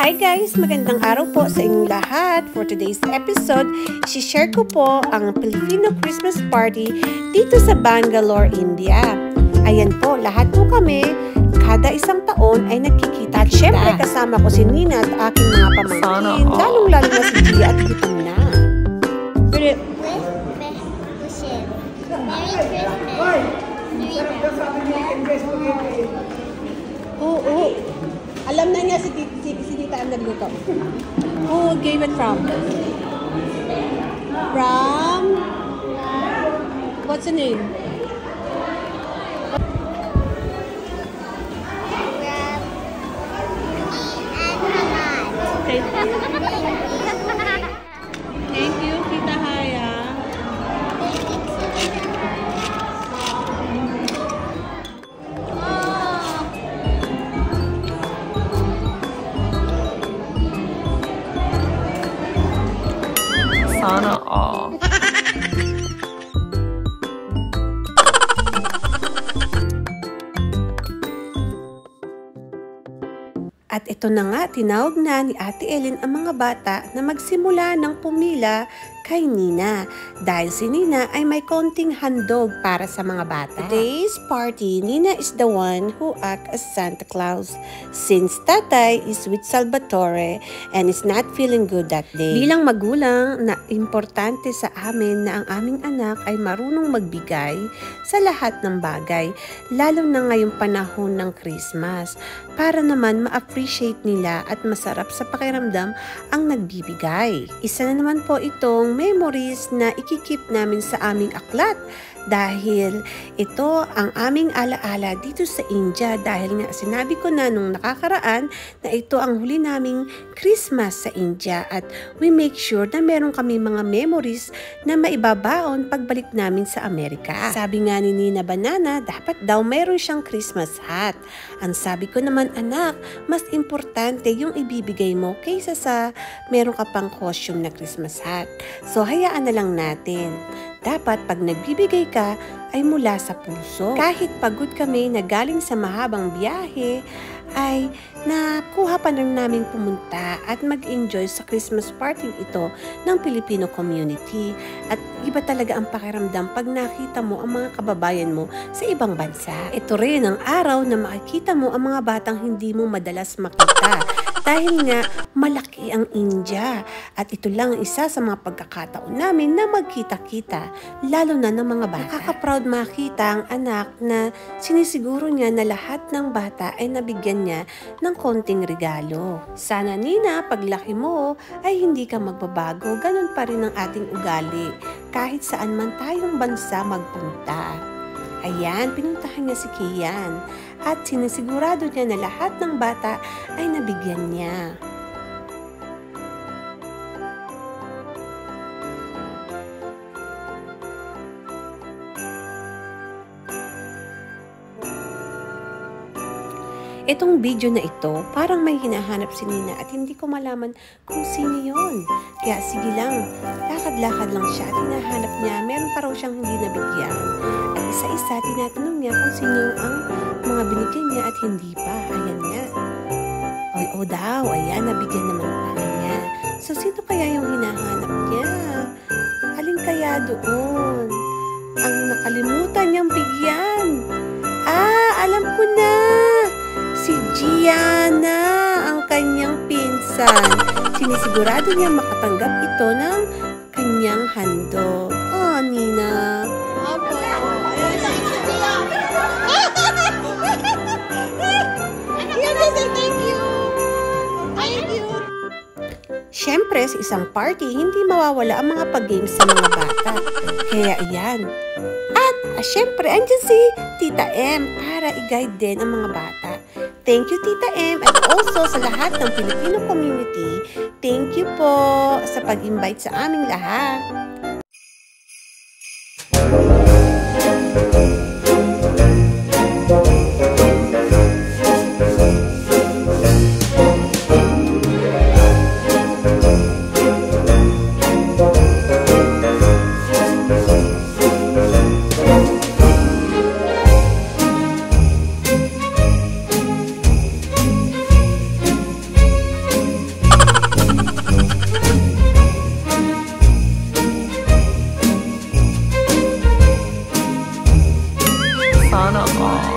Hi guys! Magandang araw po sa inyong lahat. For today's episode, i-share ko po ang Filipino Christmas party dito sa Bangalore, India. Ayan po, lahat po kami, kada isang taon ay nagkikita. At syempre kasama ko si Nina at aking mga pamangkin, lalong-lalo na si Gia at gutom na. Merry Christmas! Oo. Alam na niya si Tita ang nagluto. Who gave it from? From? What's the name? Okay. Thank you, Tita Haya. Sana all. At ito na nga, tinawag na ni Ate Ellen ang mga bata na magsimula ng pumila kay Nina. Dahil si Nina ay may konting handog para sa mga bata. Today's party, Nina is the one who acts as Santa Claus. Since Tatay is with Salvatore and is not feeling good that day. Bilang magulang, na importante sa amin na ang aming anak ay marunong magbigay sa lahat ng bagay. Lalo na ngayong panahon ng Christmas. Para naman ma-appreciate nila at masarap sa pakiramdam ang nagbibigay. Isa na naman po itong memories na ikikip namin sa aming aklat dahil ito ang aming alaala dito sa India dahil nga sinabi ko na nung nakakaraan na ito ang huli naming Christmas sa India at we make sure na meron kami mga memories na maibabaon pagbalik namin sa Amerika. Sabi nga ni Nina Banana, dapat daw meron siyang Christmas hat. Ang sabi ko naman, anak, mas importante yung ibibigay mo kaysa sa meron ka pang costume na Christmas hat. So hayaan na lang natin. Dapat pag nagbibigay ka ay mula sa puso. Kahit pagod kami na galing sa mahabang biyahe, ay nakuha pa rin namin pumunta at mag-enjoy sa Christmas party ito ng Filipino community. At iba talaga ang pakiramdam pag nakita mo ang mga kababayan mo sa ibang bansa. Ito rin ang araw na makikita mo ang mga batang hindi mo madalas makita. Dahil nga malaki ang India at ito lang isa sa mga pagkakataon namin na magkita-kita, lalo na ng mga bata. Nakaka-proud makita ang anak na sinisiguro niya na lahat ng bata ay nabigyan niya ng konting regalo. Sana Nina, paglaki mo ay hindi ka magbabago, ganun pa rin ang ating ugali kahit saan man tayong bansa magpunta. Ayan, pinuntahan niya si Kian at sinisigurado niya na lahat ng bata ay nabigyan niya. Itong video na ito, parang may hinahanap si Nina at hindi ko malaman kung sino yun. Kaya sige lang, lakad-lakad lang siya at hinahanap niya, meron pa raw siyang hindi nabigyan. At isa-isa tinatanong niya kung sino ang mga binigyan niya at hindi pa. Ayan nga. O daw, ayan, nabigyan naman pala niya. So sino kaya yung hinahanap niya? Alin kaya doon? Ang nakalimutan niyang bigyan. Alam ko na! Si Gianna, ang kanyang pinsan. Sinisigurado niya makatanggap ito ng kanyang handog. Oh, Nina. Opo. Thank you. Thank you. Siyempre, sa isang party, hindi mawawala ang mga pag-games sa mga bata. Kaya iyan. At siyempre, andyan si Tita M para i-guide din ang mga bata. Thank you, Tita M, at also sa lahat ng Filipino community. Thank you po sa pag-invite sa aming lahat. Sana all.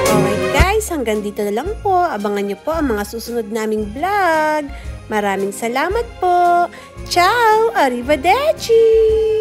Alright guys, hanggang dito na lang po. Abangan nyo po ang mga susunod naming vlog. Maraming salamat po. Ciao! Arrivederci!